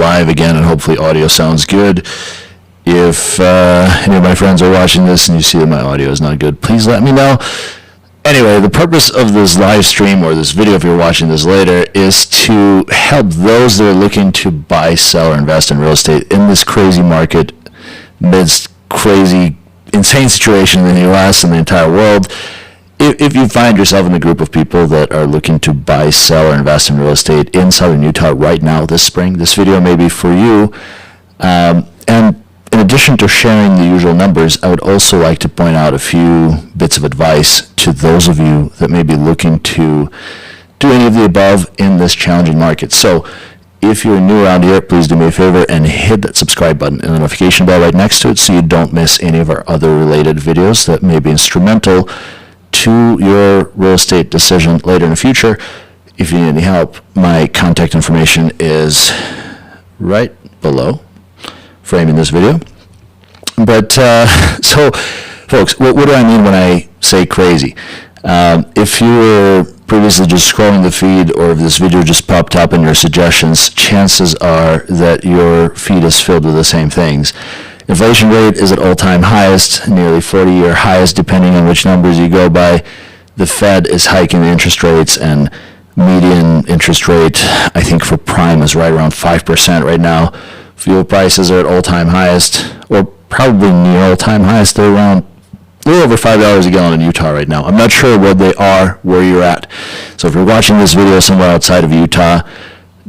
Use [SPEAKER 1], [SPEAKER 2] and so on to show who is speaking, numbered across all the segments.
[SPEAKER 1] live again, and hopefully audio sounds good. If any of my friends are watching this and you see that my audio is not good, please let me know. Anyway, the purpose of this live stream, or this video if you're watching this later, is to help those that are looking to buy, sell, or invest in real estate in this crazy market, amidst crazy, insane situation in the U.S. and the entire world. If you find yourself in a group of people that are looking to buy, sell, or invest in real estate in Southern Utah right now this spring, this video may be for you. And in addition to sharing the usual numbers, I would also like to point out a few bits of advice to those of you that may be looking to do any of the above in this challenging market. So if you're new around here, please do me a favor and hit that subscribe button and the notification bell right next to it so you don't miss any of our other related videos that may be instrumental to your real estate decision later in the future. If you need any help, my contact information is right below framing this video. But so folks, what do I mean when I say crazy? If you were previously just scrolling the feed, or if this video just popped up in your suggestions, chances are that your feed is filled with the same things. Inflation rate is at all-time highest, nearly 40-year highest, depending on which numbers you go by. The Fed is hiking the interest rates, and median interest rate, I think for prime, is right around 5% right now. Fuel prices are at all-time highest, or probably near all-time highest. They're around a little over $5 a gallon in Utah right now. I'm not sure what they are where you're at. So if you're watching this video somewhere outside of Utah,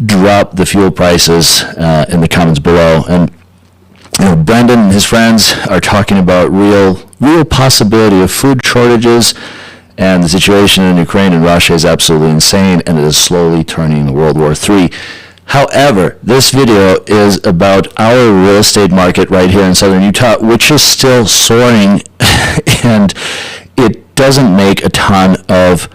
[SPEAKER 1] drop the fuel prices in the comments below. And Brendan and his friends are talking about real possibility of food shortages, and the situation in Ukraine and Russia is absolutely insane, and it is slowly turning to World War III. However, this video is about our real estate market right here in Southern Utah, which is still soaring, and it doesn't make a ton of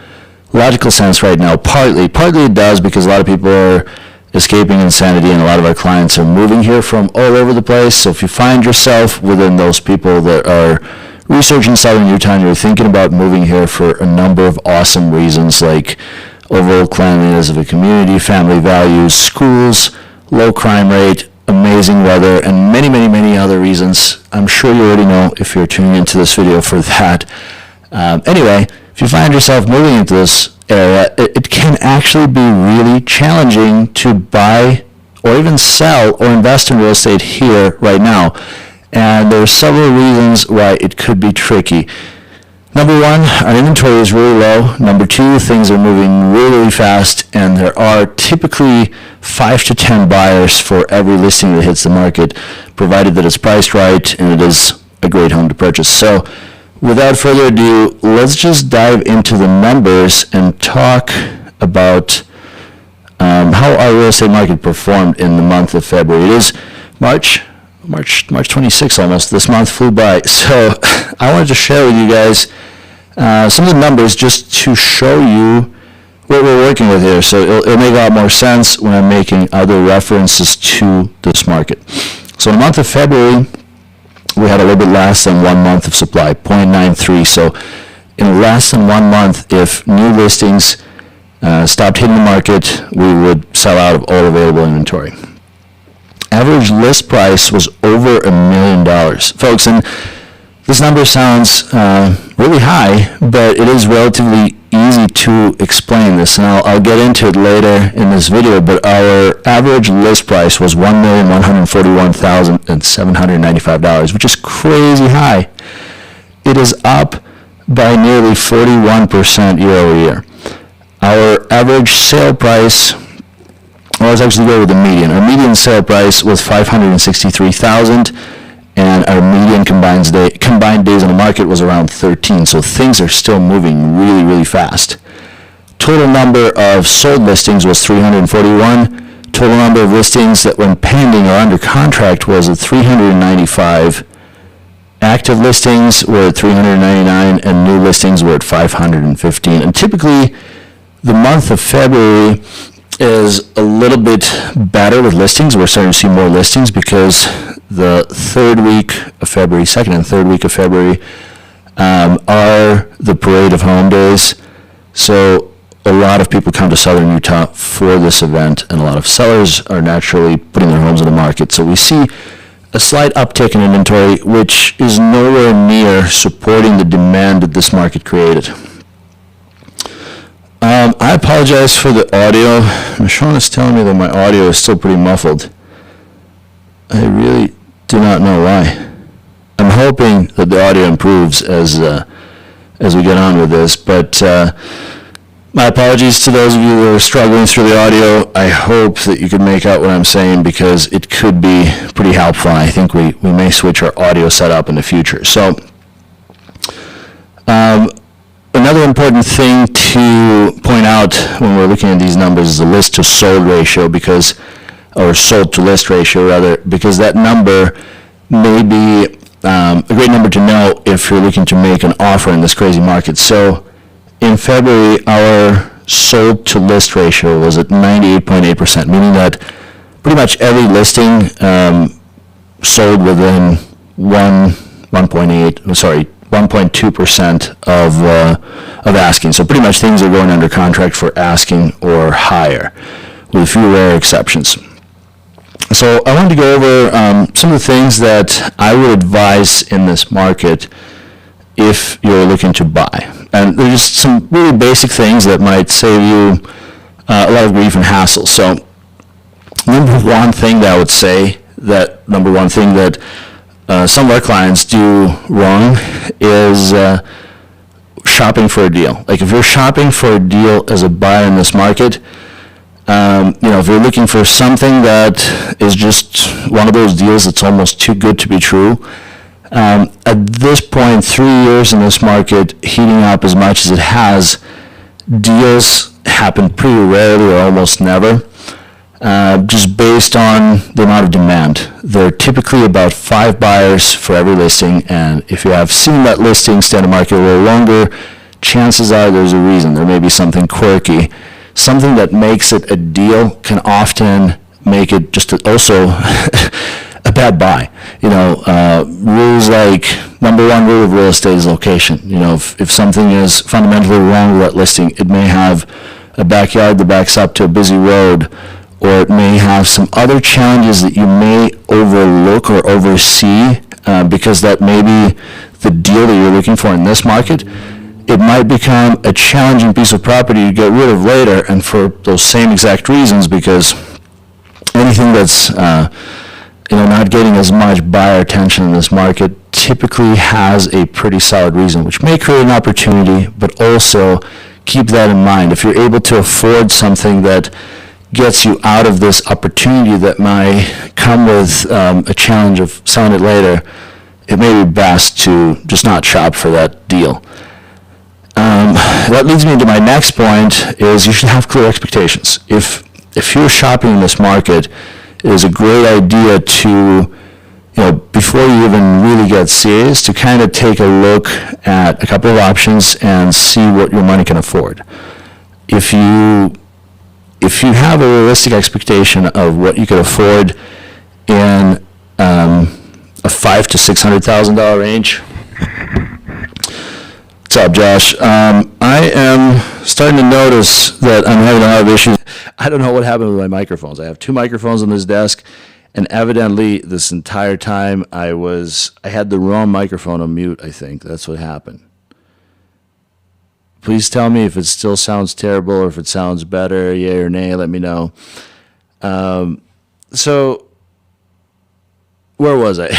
[SPEAKER 1] logical sense right now. Partly it does, because a lot of people are escaping insanity, and a lot of our clients are moving here from all over the place. So if you find yourself within those people that are researching Southern Utah and you're thinking about moving here for a number of awesome reasons, like overall cleanliness of a community, family values, schools, low crime rate, amazing weather, and many, many, many other reasons, I'm sure you already know if you're tuning into this video for that. Anyway, if you find yourself moving into this area, it can actually be really challenging to buy or even sell or invest in real estate here right now. And there are several reasons why it could be tricky. Number one, our inventory is really low. Number two, things are moving really fast, and there are typically 5 to 10 buyers for every listing that hits the market, provided that it's priced right and it is a great home to purchase. So without further ado, let's just dive into the numbers and talk about how our real estate market performed in the month of February. It is March 26th almost. This month flew by. So I wanted to share with you guys some of the numbers just to show you what we're working with here. So it'll make a lot more sense when I'm making other references to this market. So in the month of February, we had a little bit less than 1 month of supply, 0.93. So in less than 1 month, if new listings stopped hitting the market, we would sell out of all available inventory. Average list price was over $1 million, folks, and this number sounds really high, but it is relatively easy to explain this, and I'll get into it later in this video. But our average list price was $1,141,795, which is crazy high. It is up by nearly 41% year over year. Our average sale price, well, let's actually go with the median. Our median sale price was $563,000, and our median combined days on the market was around 13. So things are still moving really, really fast. Total number of sold listings was 341. Total number of listings that went pending or under contract was at 395. Active listings were at 399, and new listings were at 515. And typically, the month of February is a little bit better with listings. We're starting to see more listings because the third week of February, second and third week of February, are the parade of home days. So a lot of people come to Southern Utah for this event, and a lot of sellers are naturally putting their homes on the market. So we see a slight uptick in inventory, which is nowhere near supporting the demand that this market created. I apologize for the audio. Michon is telling me that my audio is still pretty muffled. I really do not know why. I'm hoping that the audio improves as we get on with this, but my apologies to those of you who are struggling through the audio. I hope that you can make out what I'm saying, because it could be pretty helpful. I think we may switch our audio setup in the future. So another important thing to point out when we're looking at these numbers is the list to sold ratio, or sold to list ratio rather, because that number may be a great number to know if you're looking to make an offer in this crazy market. So in February, our sold to list ratio was at 98.8%, meaning that pretty much every listing sold within 1.2% of asking. So pretty much things are going under contract for asking or higher, with a few rare exceptions. So I wanted to go over some of the things that I would advise in this market if you're looking to buy. And there's just some really basic things that might save you a lot of grief and hassle. So number one thing that some of our clients do wrong is shopping for a deal. Like, if you're shopping for a deal as a buyer in this market, if you're looking for something that is just one of those deals that's almost too good to be true, at this point, 3 years in this market, heating up as much as it has, deals happen pretty rarely or almost never, just based on the amount of demand. There are typically about 5 buyers for every listing, and if you have seen that listing stay on the market a little longer, chances are there's a reason. There may be something quirky. Something that makes it a deal can often make it just also a bad buy. Rules like, number one rule of real estate is location. If something is fundamentally wrong with that listing, it may have a backyard that backs up to a busy road, or it may have some other challenges that you may overlook or oversee because that may be the deal that you're looking for in this market. It might become a challenging piece of property to get rid of later, and for those same exact reasons, because anything that's not getting as much buyer attention in this market typically has a pretty solid reason, which may create an opportunity, but also keep that in mind. If you're able to afford something that gets you out of this opportunity that might come with a challenge of selling it later, it may be best to just not shop for that deal. That leads me to my next point, is you should have clear expectations. If you're shopping in this market, it is a great idea to, before you even really get serious, to kind of take a look at a couple of options and see what your money can afford. If you have a realistic expectation of what you could afford in a $500,000 to $600,000 range. What's up, Josh? I am starting to notice that I'm having a lot of issues. I don't know what happened with my microphones. I have 2 microphones on this desk, and evidently this entire time I had the wrong microphone on mute, I think. That's what happened. Please tell me if it still sounds terrible or if it sounds better, yay or nay, let me know. So where was I?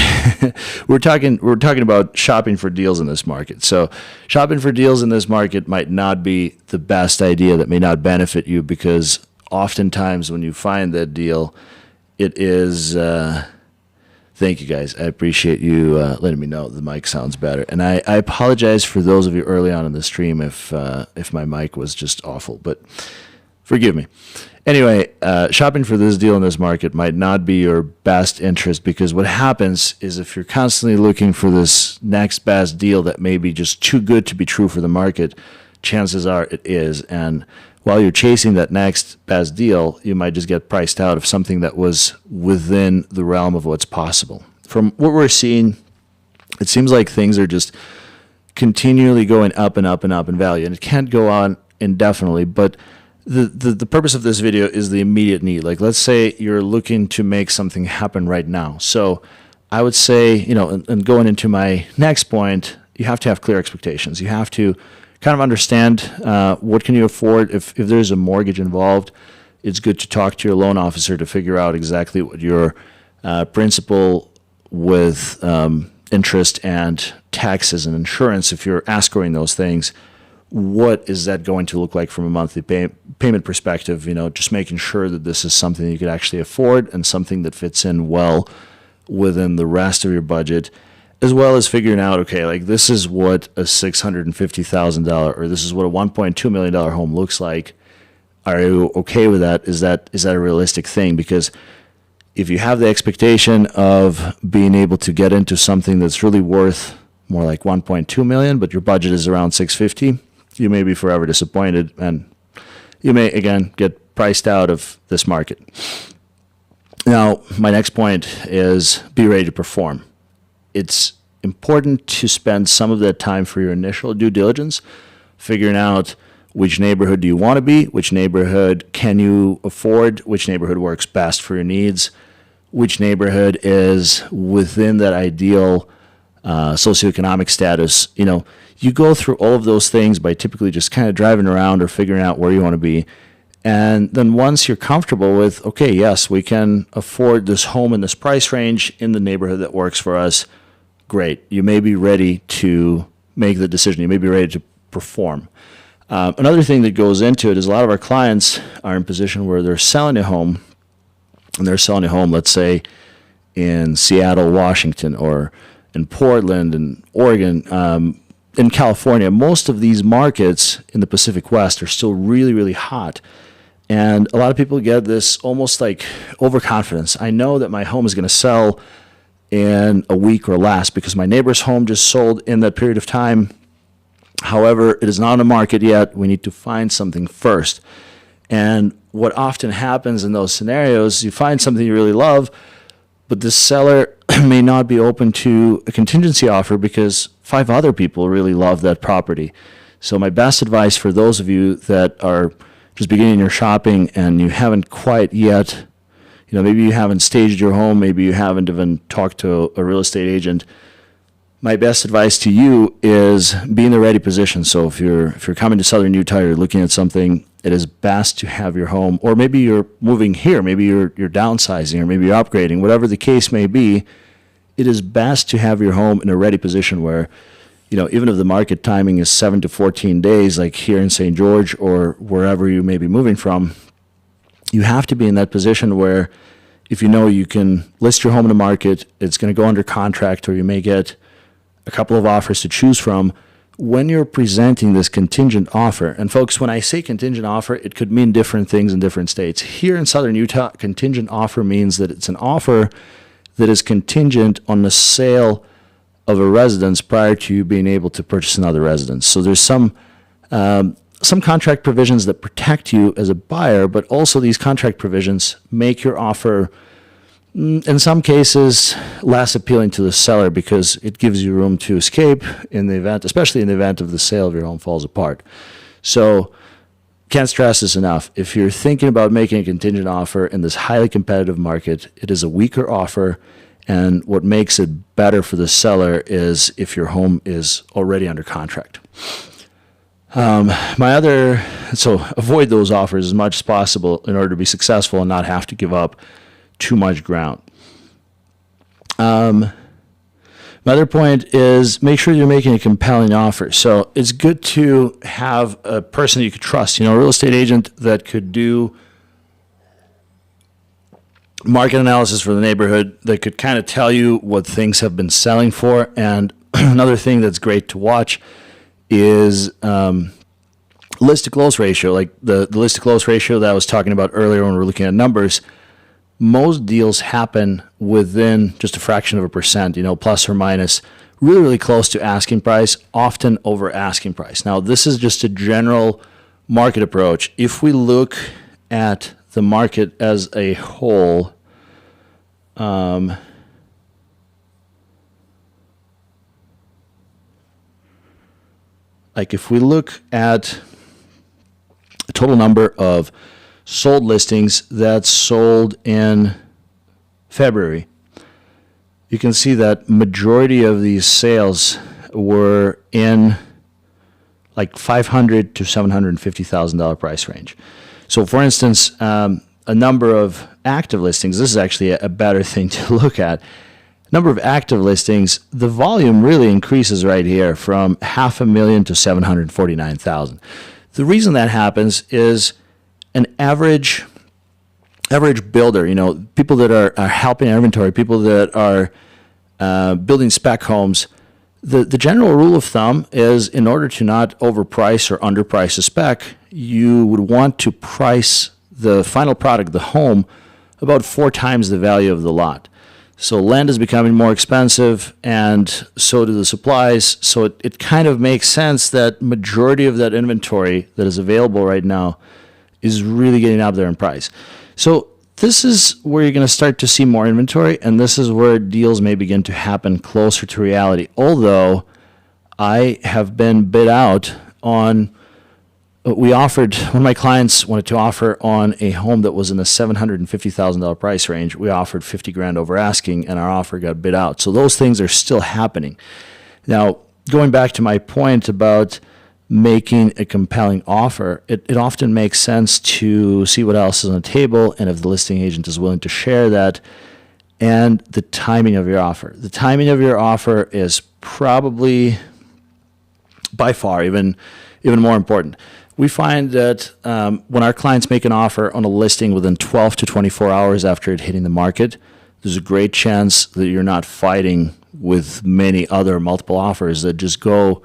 [SPEAKER 1] We're talking about shopping for deals in this market. So shopping for deals in this market might not be the best idea. That may not benefit you, because oftentimes when you find that deal, it is thank you guys. I appreciate you letting me know the mic sounds better. And I apologize for those of you early on in the stream if my mic was just awful, but forgive me. Anyway, shopping for this deal in this market might not be your best interest, because what happens is, if you're constantly looking for this next best deal that may be just too good to be true for the market, chances are it is. And while you're chasing that next best deal, you might just get priced out of something that was within the realm of what's possible. From what we're seeing, it seems like things are just continually going up and up and up in value, and it can't go on indefinitely, but the purpose of this video is the immediate need. Like, let's say you're looking to make something happen right now. So I would say, you know, and going into my next point, you have to have clear expectations. You have to kind of understand what can you afford. If there's a mortgage involved, it's good to talk to your loan officer to figure out exactly what your principal with interest and taxes and insurance, if you're escrowing those things, what is that going to look like from a monthly payment perspective? You know, just making sure that this is something that you could actually afford and something that fits in well within the rest of your budget, as well as figuring out, okay, like this is what a $650,000 or this is what a $1.2 million home looks like. Are you okay with that? Is that a realistic thing? Because if you have the expectation of being able to get into something that's really worth more like 1.2 million, but your budget is around 650, you may be forever disappointed, and you may again get priced out of this market. Now, my next point is be ready to perform. It's important to spend some of that time for your initial due diligence, figuring out which neighborhood do you want to be, which neighborhood can you afford, which neighborhood works best for your needs, which neighborhood is within that ideal socioeconomic status. You know, you go through all of those things by typically just kind of driving around or figuring out where you want to be. And then once you're comfortable with, okay, yes, we can afford this home in this price range in the neighborhood that works for us, great. You may be ready to make the decision. You may be ready to perform. Another thing that goes into it is a lot of our clients are in a position where they're selling a home, and they're selling a home, let's say, in Seattle, Washington, or in Portland and Oregon, in California. Most of these markets in the Pacific West are still really, really hot. And a lot of people get this almost like overconfidence. I know that my home is going to sell in a week or less because my neighbor's home just sold in that period of time. However, it is not on the market yet. We need to find something first. And what often happens in those scenarios, you find something you really love, but the seller may not be open to a contingency offer because 5 other people really love that property. So my best advice for those of you that are just beginning your shopping and you haven't quite yet, you know, maybe you haven't staged your home, maybe you haven't even talked to a real estate agent, my best advice to you is be in the ready position. So if you're coming to Southern Utah, you're looking at something, it is best to have your home, or maybe you're moving here, maybe you're downsizing, or maybe you're upgrading, whatever the case may be, it is best to have your home in a ready position where, you know, even if the market timing is 7 to 14 days, like here in St. George or wherever you may be moving from, you have to be in that position where if you know you can list your home in the market, it's going to go under contract, or you may get a couple of offers to choose from when you're presenting this contingent offer. And folks, when I say contingent offer, it could mean different things in different states. Here in Southern Utah, contingent offer means that it's an offer that is contingent on the sale of a residence prior to you being able to purchase another residence. So there's some contract provisions that protect you as a buyer, but also these contract provisions make your offer, in some cases, less appealing to the seller because it gives you room to escape in the event, especially in the event of the sale of your home falls apart. So can't stress this enough. If you're thinking about making a contingent offer in this highly competitive market, it is a weaker offer. And what makes it better for the seller is if your home is already under contract. So avoid those offers as much as possible in order to be successful and not have to give up too much ground. My other point is make sure you're making a compelling offer. So it's good to have a person that you could trust, you know, a real estate agent that could do market analysis for the neighborhood, that could kind of tell you what things have been selling for. And another thing that's great to watch is list to close ratio, like the list to close ratio that I was talking about earlier when we were looking at numbers. Most deals happen within just a fraction of a percent, you know, plus or minus, really, really close to asking price, often over asking price. Now, this is just a general market approach. If we look at the market as a whole, like if we look at total number of sold listings that sold in February, you can see that majority of these sales were in like $500,000 to $750,000 price range. So for instance, a number of active listings, this is actually a better thing to look at. Number of active listings, the volume really increases right here from 500,000 to 749,000. The reason that happens is an average builder, people that are helping inventory, people that are building spec homes. The general rule of thumb is, in order to not overprice or underprice a spec, you would want to price the final product, the home, about 4 times the value of the lot. So land is becoming more expensive, and so do the supplies. So it kind of makes sense that majority of that inventory that is available right now is really getting up there in price. So this is where you're going to start to see more inventory, and this is where deals may begin to happen closer to reality. Although I have been bid out on, one of my clients wanted to offer on a home that was in the $750,000 price range. We offered $50,000 over asking, and our offer got bid out. So those things are still happening. Now, going back to my point about making a compelling offer, it often makes sense to see what else is on the table, and if the listing agent is willing to share that, and the timing of your offer. The timing of your offer is probably by far even more important. We find that when our clients make an offer on a listing within 12 to 24 hours after it hitting the market, there's a great chance that you're not fighting with many other multiple offers that just go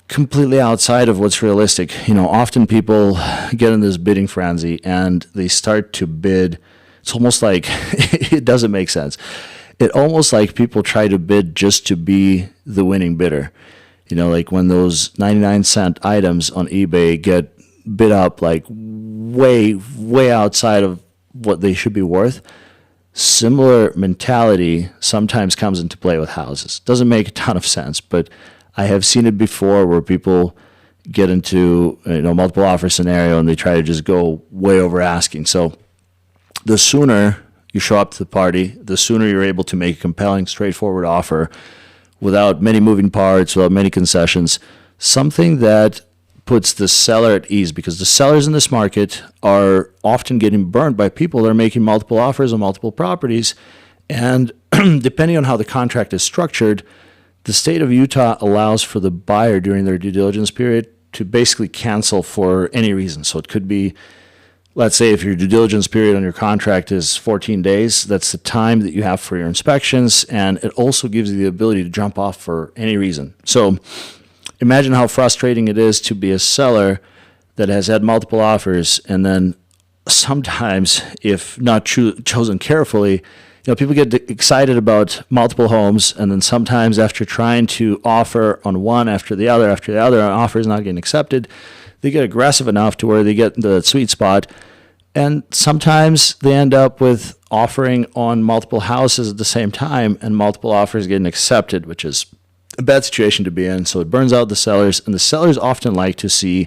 [SPEAKER 1] completely outside of what's realistic. Often people get in this bidding frenzy and they start to bid. It's almost like it doesn't make sense. It's almost like people try to bid just to be the winning bidder. Like when those 99-cent items on eBay get bid up like way outside of what they should be worth. Similar mentality sometimes comes into play with houses. Doesn't make a ton of sense, but I have seen it before where people get into multiple offer scenario and they try to just go way over asking. So the sooner you show up to the party, the sooner you're able to make a compelling, straightforward offer without many moving parts, without many concessions, something that puts the seller at ease, because the sellers in this market are often getting burned by people that are making multiple offers on multiple properties. And depending on how the contract is structured, the state of Utah allows for the buyer during their due diligence period to basically cancel for any reason. So it could be, let's say if your due diligence period on your contract is 14 days, that's the time that you have for your inspections, and it also gives you the ability to jump off for any reason. So imagine how frustrating it is to be a seller that has had multiple offers, and then sometimes, if not chosen carefully, people get excited about multiple homes, and then sometimes after trying to offer on one after the other, an offer is not getting accepted, they get aggressive enough to where they get into the sweet spot, and sometimes they end up with offering on multiple houses at the same time, and multiple offers getting accepted, which is a bad situation to be in. So it burns out the sellers, and the sellers often like to see,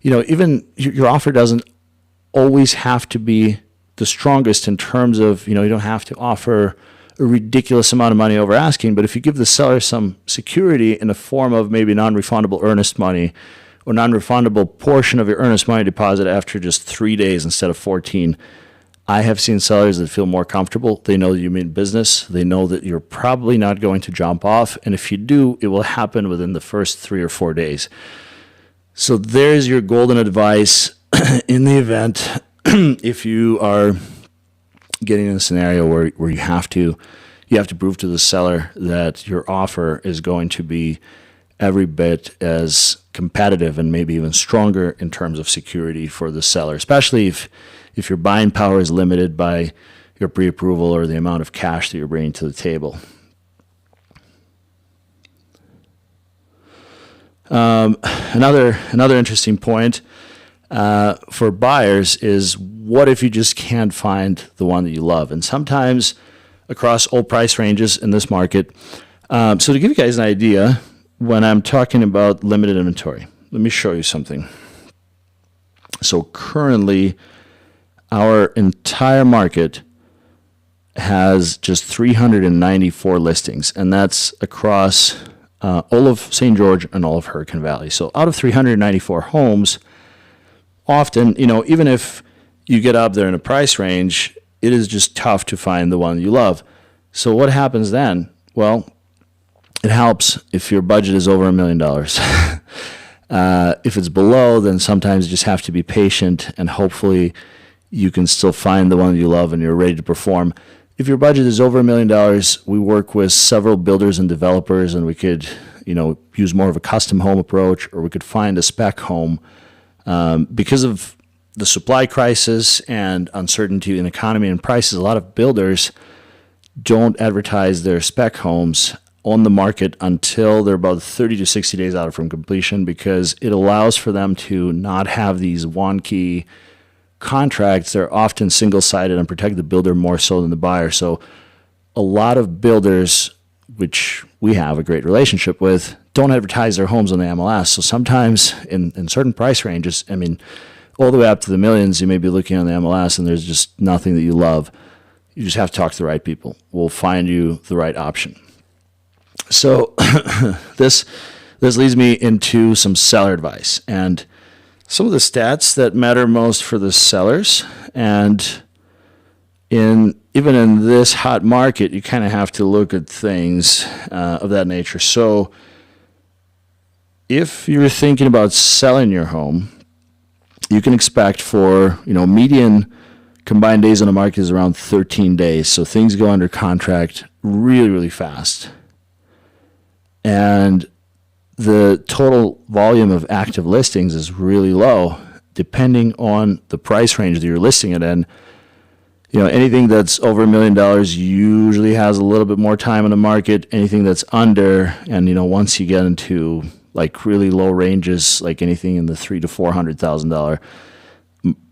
[SPEAKER 1] even your offer doesn't always have to be the strongest in terms of, you don't have to offer a ridiculous amount of money over asking, but if you give the seller some security in the form of maybe non-refundable earnest money or non-refundable portion of your earnest money deposit after just 3 days instead of 14, I have seen sellers that feel more comfortable. They know that you mean business. They know that you're probably not going to jump off, and if you do, it will happen within the first 3 or 4 days. So there's your golden advice in the event if you are getting in a scenario where you have to prove to the seller that your offer is going to be every bit as competitive and maybe even stronger in terms of security for the seller, especially if your buying power is limited by your pre-approval or the amount of cash that you're bringing to the table. Another interesting point for buyers is, what if you just can't find the one that you love? And sometimes across all price ranges in this market. So to give you guys an idea, when I'm talking about limited inventory, let me show you something. So currently, our entire market has just 394 listings, and that's across all of St. George and all of Hurricane Valley. So out of 394 homes, often, even if you get up there in a price range, it is just tough to find the one you love. So what happens then? Well, it helps if your budget is over $1 million. If it's below, then sometimes you just have to be patient, and hopefully you can still find the one you love and you're ready to perform. If your budget is over $1 million, we work with several builders and developers, and we could, use more of a custom home approach, or we could find a spec home. Because of the supply crisis and uncertainty in the economy and prices, a lot of builders don't advertise their spec homes on the market until they're about 30 to 60 days out from completion, because it allows for them to not have these wonky contracts. They're often single-sided and protect the builder more so than the buyer. So a lot of builders, which we have a great relationship with, don't advertise their homes on the MLS. So sometimes in certain price ranges, all the way up to the millions, you may be looking on the MLS and there's just nothing that you love. You just have to talk to the right people. We'll find you the right option. So this leads me into some seller advice and some of the stats that matter most for the sellers. And even in this hot market, you kind of have to look at things of that nature. So if you're thinking about selling your home, you can expect for, median combined days on the market is around 13 days. So things go under contract really, really fast. And the total volume of active listings is really low, depending on the price range that you're listing it in. Anything that's over $1 million usually has a little bit more time on the market. Anything that's under, and once you get into like really low ranges, like anything in the $300,000 to $400,000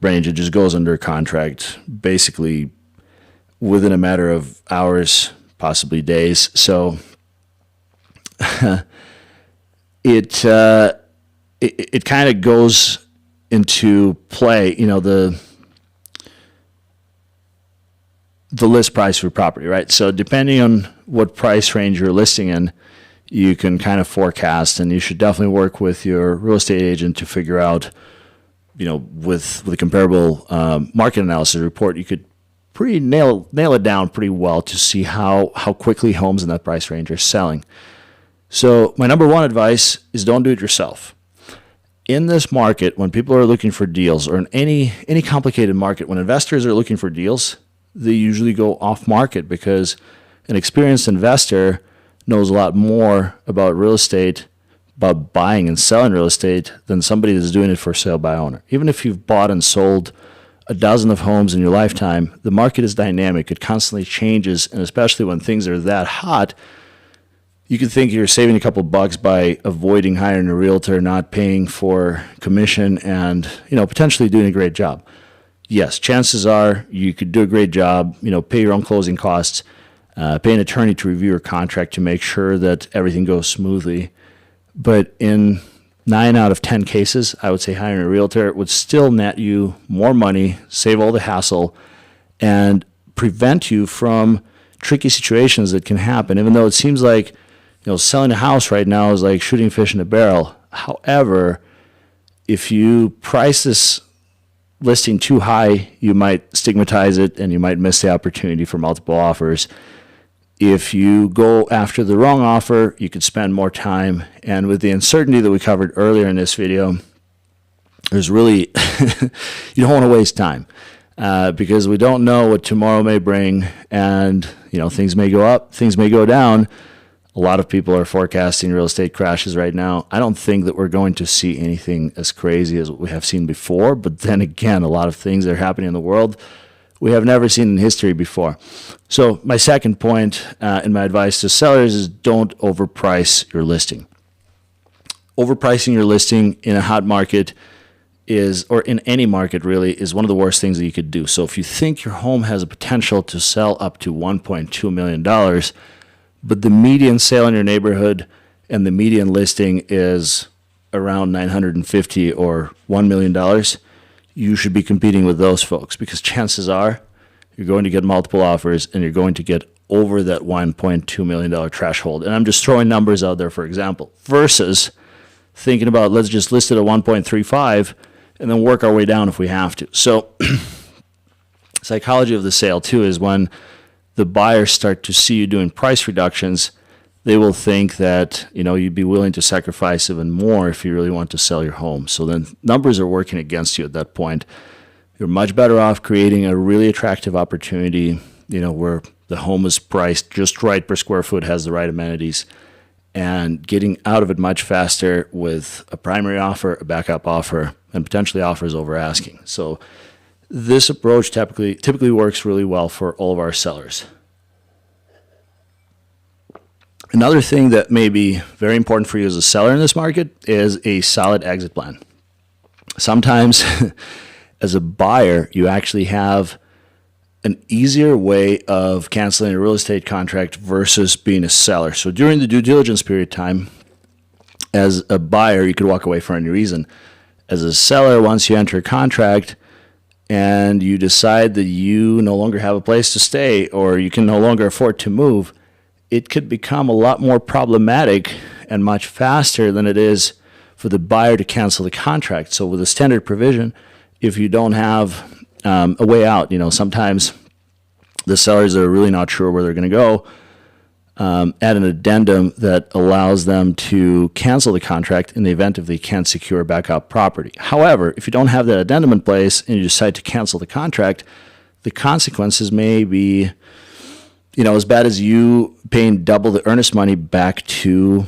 [SPEAKER 1] range, it just goes under contract basically within a matter of hours, possibly days. So it kind of goes into play, the list price for property, right? So depending on what price range you're listing in, you can kind of forecast, and you should definitely work with your real estate agent to figure out, with a comparable market analysis report, you could pretty nail it down pretty well to see how quickly homes in that price range are selling. So my number one advice is don't do it yourself. In this market, when people are looking for deals, or in any complicated market, when investors are looking for deals, they usually go off market, because an experienced investor knows a lot more about real estate, about buying and selling real estate, than somebody that's doing it for sale by owner. Even if you've bought and sold a dozen of homes in your lifetime, the market is dynamic. It constantly changes, and especially when things are that hot, you could think you're saving a couple bucks by avoiding hiring a realtor, not paying for commission, and potentially doing a great job. Yes, chances are you could do a great job, pay your own closing costs, pay an attorney to review your contract to make sure that everything goes smoothly. But in 9 out of 10 cases, I would say hiring a realtor would still net you more money, save all the hassle, and prevent you from tricky situations that can happen. Even though it seems like selling a house right now is like shooting fish in a barrel. However, if you price this listing too high, you might stigmatize it and you might miss the opportunity for multiple offers. If you go after the wrong offer, you could spend more time. And with the uncertainty that we covered earlier in this video, there's really, you don't want to waste time because we don't know what tomorrow may bring. And, things may go up, things may go down. A lot of people are forecasting real estate crashes right now. I don't think that we're going to see anything as crazy as what we have seen before. But then again, a lot of things that are happening in the world we have never seen in history before. So my second point in my advice to sellers is don't overprice your listing. Overpricing your listing in a hot market is, or in any market really, is one of the worst things that you could do. So if you think your home has a potential to sell up to $1.2 million, but the median sale in your neighborhood and the median listing is around $950,000 or $1 million, you should be competing with those folks, because chances are you're going to get multiple offers and you're going to get over that $1.2 million threshold. And I'm just throwing numbers out there, for example, versus thinking about, let's just list it at 1.35 and then work our way down if we have to. So psychology of the sale too is when the buyers start to see you doing price reductions, they will think that, you'd be willing to sacrifice even more if you really want to sell your home. So then numbers are working against you at that point. You're much better off creating a really attractive opportunity, where the home is priced just right per square foot, has the right amenities, and getting out of it much faster with a primary offer, a backup offer, and potentially offers over asking. So this approach typically works really well for all of our sellers. Another thing that may be very important for you as a seller in this market is a solid exit plan. Sometimes as a buyer, you actually have an easier way of canceling a real estate contract versus being a seller. So during the due diligence period time, as a buyer, you could walk away for any reason. As a seller, once you enter a contract and you decide that you no longer have a place to stay or you can no longer afford to move, it could become a lot more problematic and much faster than it is for the buyer to cancel the contract. So with a standard provision, if you don't have a way out, sometimes the sellers are really not sure where they're going to go, add an addendum that allows them to cancel the contract in the event if they can't secure backup property. However, if you don't have that addendum in place and you decide to cancel the contract, the consequences may be as bad as you paying double the earnest money back to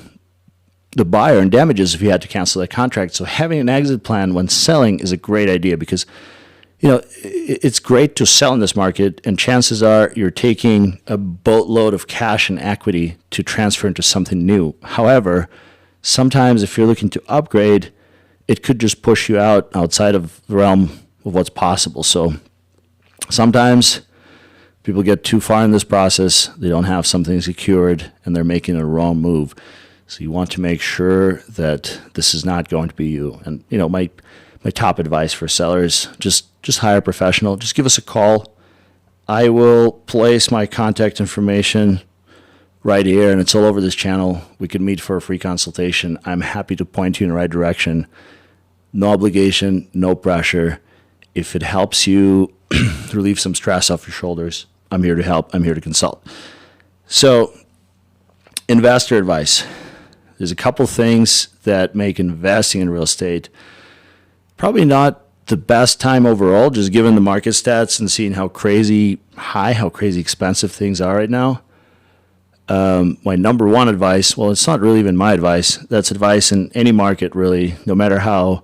[SPEAKER 1] the buyer in damages if you had to cancel that contract. So having an exit plan when selling is a great idea, because it's great to sell in this market, and chances are you're taking a boatload of cash and equity to transfer into something new. However, sometimes if you're looking to upgrade, it could just push you outside of the realm of what's possible. So sometimes people get too far in this process, they don't have something secured, and they're making a wrong move. So you want to make sure that this is not going to be you. And, my top advice for sellers, just hire a professional. Just give us a call. I will place my contact information right here, and it's all over this channel. We can meet for a free consultation. I'm happy to point you in the right direction. No obligation, no pressure. If it helps you relieve some stress off your shoulders, I'm here to help. I'm here to consult. So, investor advice. There's a couple things that make investing in real estate probably not the best time overall, just given the market stats and seeing how crazy high, how crazy expensive things are right now. My number one advice, well, it's not really even my advice. That's advice in any market, really, no matter how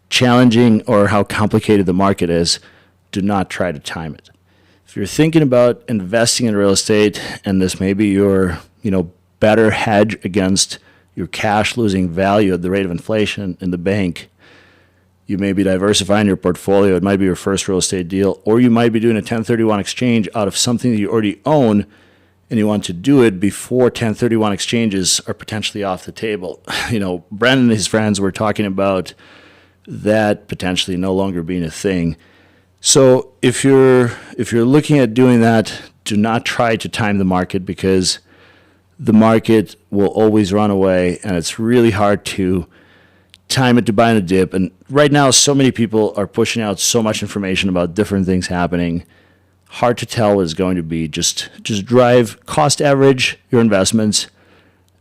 [SPEAKER 1] challenging or how complicated the market is, do not try to time it. If you're thinking about investing in real estate and this may be your, better hedge against your cash losing value at the rate of inflation in the bank, you may be diversifying your portfolio. It might be your first real estate deal, or you might be doing a 1031 exchange out of something that you already own, and you want to do it before 1031 exchanges are potentially off the table. Brandon and his friends were talking about that potentially no longer being a thing. So if you're looking at doing that, do not try to time the market, because the market will always run away, and it's really hard to time it to buy in a dip. And right now, so many people are pushing out so much information about different things happening. Hard to tell what it's going to be. Just drive, cost average your investments.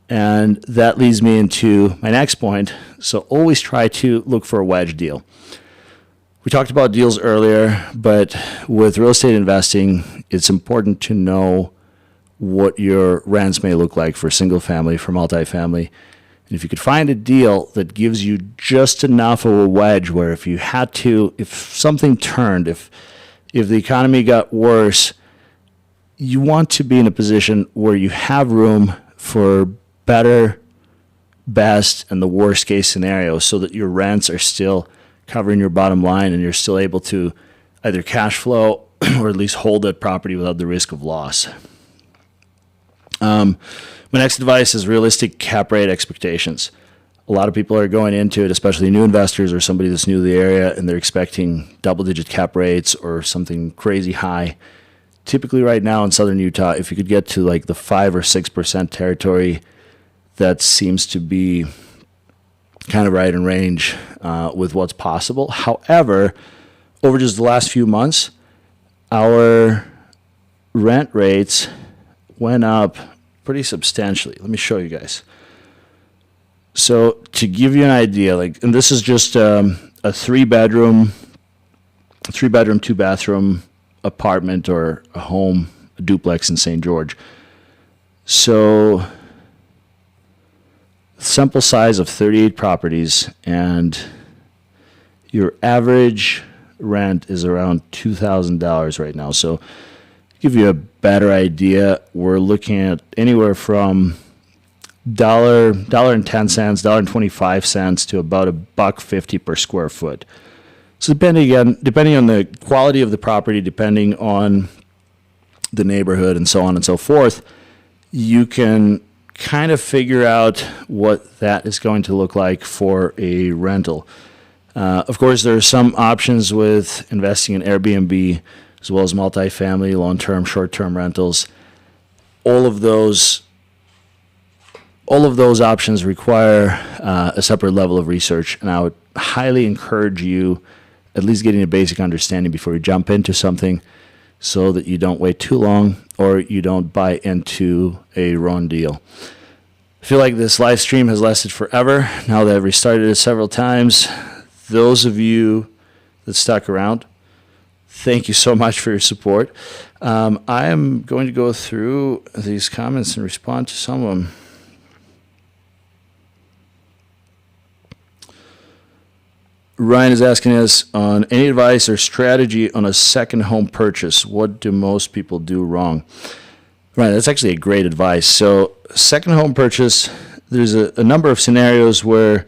[SPEAKER 1] And that leads me into my next point. So always try to look for a wedge deal. We talked about deals earlier, but with real estate investing, it's important to know what your rents may look like for single family, for multifamily. And if you could find a deal that gives you just enough of a wedge where if something turned, if the economy got worse, you want to be in a position where you have room for better, best, and the worst case scenario, so that your rents are still covering your bottom line and you're still able to either cash flow or at least hold that property without the risk of loss. My next advice is realistic cap rate expectations. A lot of people are going into it, especially new investors or somebody that's new to the area, and they're expecting double-digit cap rates or something crazy high. Typically right now in southern Utah, if you could get to like the 5 or 6% territory, that seems to be kind of right in range with what's possible. However, over just the last few months, our rent rates went up pretty substantially. Let me show you guys. So to give you an idea, like, and this is just a three bedroom, 2-bathroom apartment or a home, a duplex in St. George. So sample size of 38 properties, and your average rent is around $2,000 right now. So to give you a better idea, we're looking at anywhere from $1.10, $1.25 to about $1.50 per square foot. So depending on the quality of the property, depending on the neighborhood and so on and so forth, you can kind of figure out what that is going to look like for a rental. Of course, there are some options with investing in Airbnb as well as multifamily, long-term, short-term rentals. All of those options require a separate level of research, and I would highly encourage you at least getting a basic understanding before you jump into something, so that you don't wait too long or you don't buy into a wrong deal. I feel like this live stream has lasted forever now that I've restarted it several times. Those of you that stuck around, thank you so much for your support. I am going to go through these comments and respond to some of them. Ryan is asking us on any advice or strategy on a second home purchase. What do most people do wrong? Ryan, that's actually a great advice. So second home purchase, there's a number of scenarios where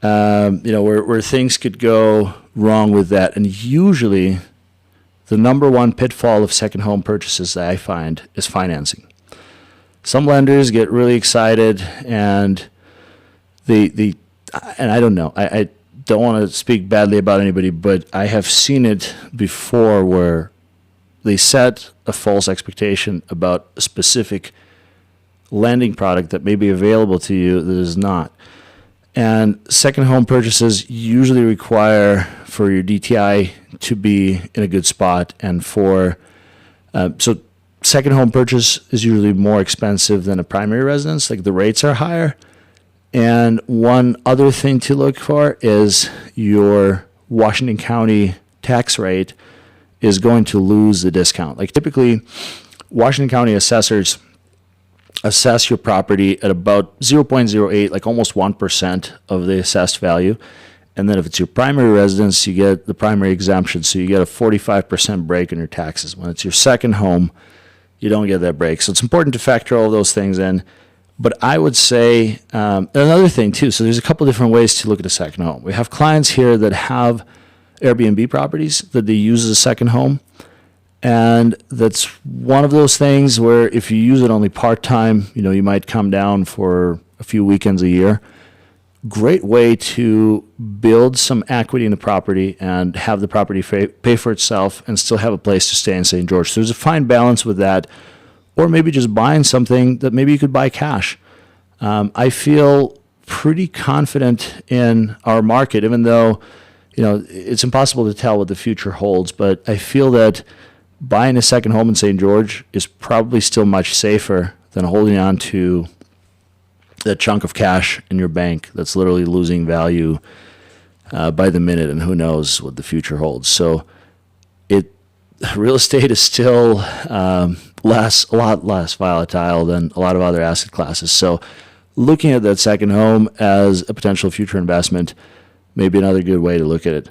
[SPEAKER 1] where things could go wrong with that. And usually the number one pitfall of second home purchases that I find is financing. Some lenders get really excited and and I don't know, I don't want to speak badly about anybody, but I have seen it before where they set a false expectation about a specific lending product that may be available to you that is not. And second home purchases usually require for your DTI to be in a good spot, and so second home purchase is usually more expensive than a primary residence. Like, the rates are higher. And one other thing to look for is your Washington County tax rate is going to lose the discount. Like, typically, Washington County assessors assess your property at about 0.08, like almost 1% of the assessed value. And then if it's your primary residence, you get the primary exemption. So you get a 45% break in your taxes. When it's your second home, you don't get that break. So it's important to factor all those things in. But I would say another thing too, so there's a couple different ways to look at a second home. We have clients here that have Airbnb properties that they use as a second home. And that's one of those things where if you use it only part-time, you might come down for a few weekends a year. Great way to build some equity in the property and have the property pay for itself and still have a place to stay in St. George. So there's a fine balance with that. Or maybe just buying something that maybe you could buy cash. I feel pretty confident in our market, even though, it's impossible to tell what the future holds. But I feel that buying a second home in St. George is probably still much safer than holding on to that chunk of cash in your bank that's literally losing value by the minute, and who knows what the future holds. So real estate is still a lot less volatile than a lot of other asset classes. So looking at that second home as a potential future investment may be another good way to look at it.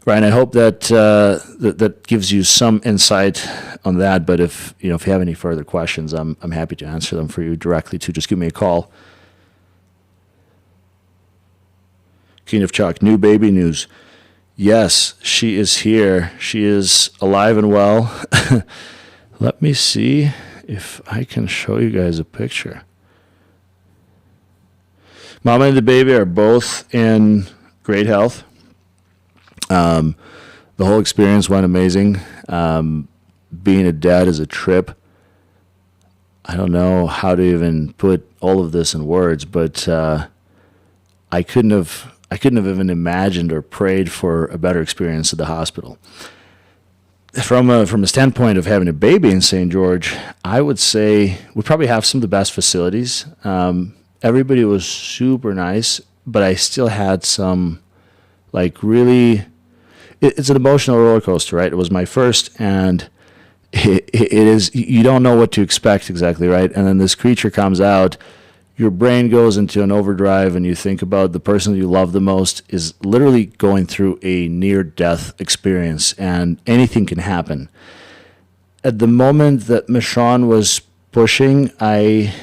[SPEAKER 1] Ryan, I hope that that gives you some insight on that. But if you have any further questions, I'm happy to answer them for you directly too. Just give me a call. King of Chalk, new baby news. Yes, she is here. She is alive and well. Let me see if I can show you guys a picture. Mama and the baby are both in great health. The whole experience went amazing. Being a dad is a trip. I don't know how to even put all of this in words, but I couldn't have even imagined or prayed for a better experience at the hospital. From a standpoint of having a baby in St. George, I would say we probably have some of the best facilities. Everybody was super nice, but I still had some, like, really, it's an emotional roller coaster, right? It was my first, and it is, you don't know what to expect exactly, right? And then this creature comes out, your brain goes into an overdrive, and you think about the person you love the most is literally going through a near-death experience, and anything can happen. At the moment that Michon was pushing, I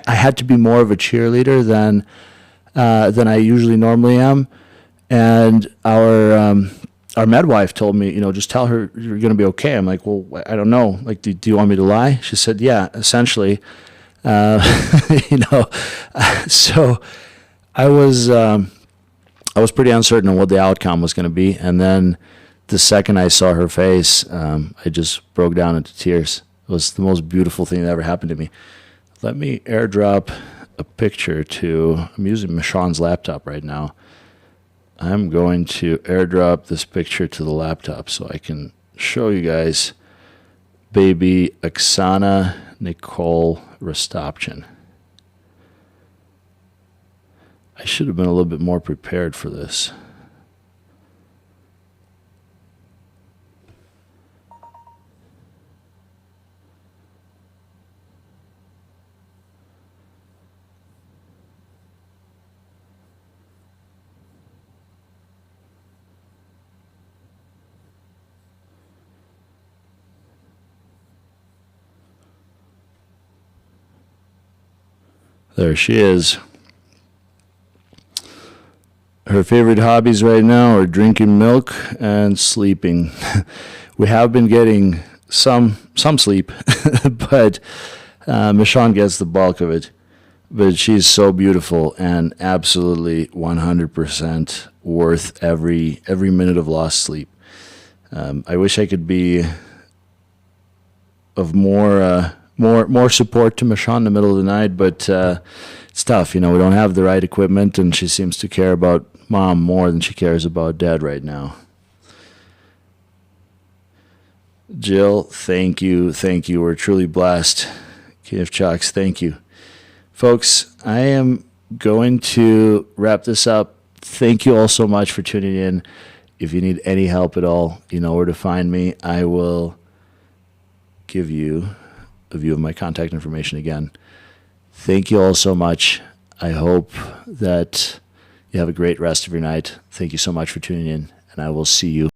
[SPEAKER 1] had to be more of a cheerleader than I usually normally am, and our midwife told me, just tell her you're going to be okay. I'm like, well, I don't know. Like, do you want me to lie? She said, yeah, essentially. So I was pretty uncertain on what the outcome was going to be. And then the second I saw her face, I just broke down into tears. It was the most beautiful thing that ever happened to me. Let me airdrop a picture I'm using Michon's laptop right now. I'm going to airdrop this picture to the laptop so I can show you guys baby Oksana Nicole Rastopchin. I should have been a little bit more prepared for this. There she is. Her favorite hobbies right now are drinking milk and sleeping. We have been getting some sleep, but Michon gets the bulk of it. But she's so beautiful and absolutely 100% worth every minute of lost sleep. I wish I could be of more support to Michon in the middle of the night, but it's tough. We don't have the right equipment, and she seems to care about Mom more than she cares about Dad right now. Jill, thank you. We're truly blessed. KF Chucks, thank you. Folks, I am going to wrap this up. Thank you all so much for tuning in. If you need any help at all, you know where to find me. I will give you a view of my contact information again. Thank you all so much. I hope that you have a great rest of your night. Thank you so much for tuning in, and I will see you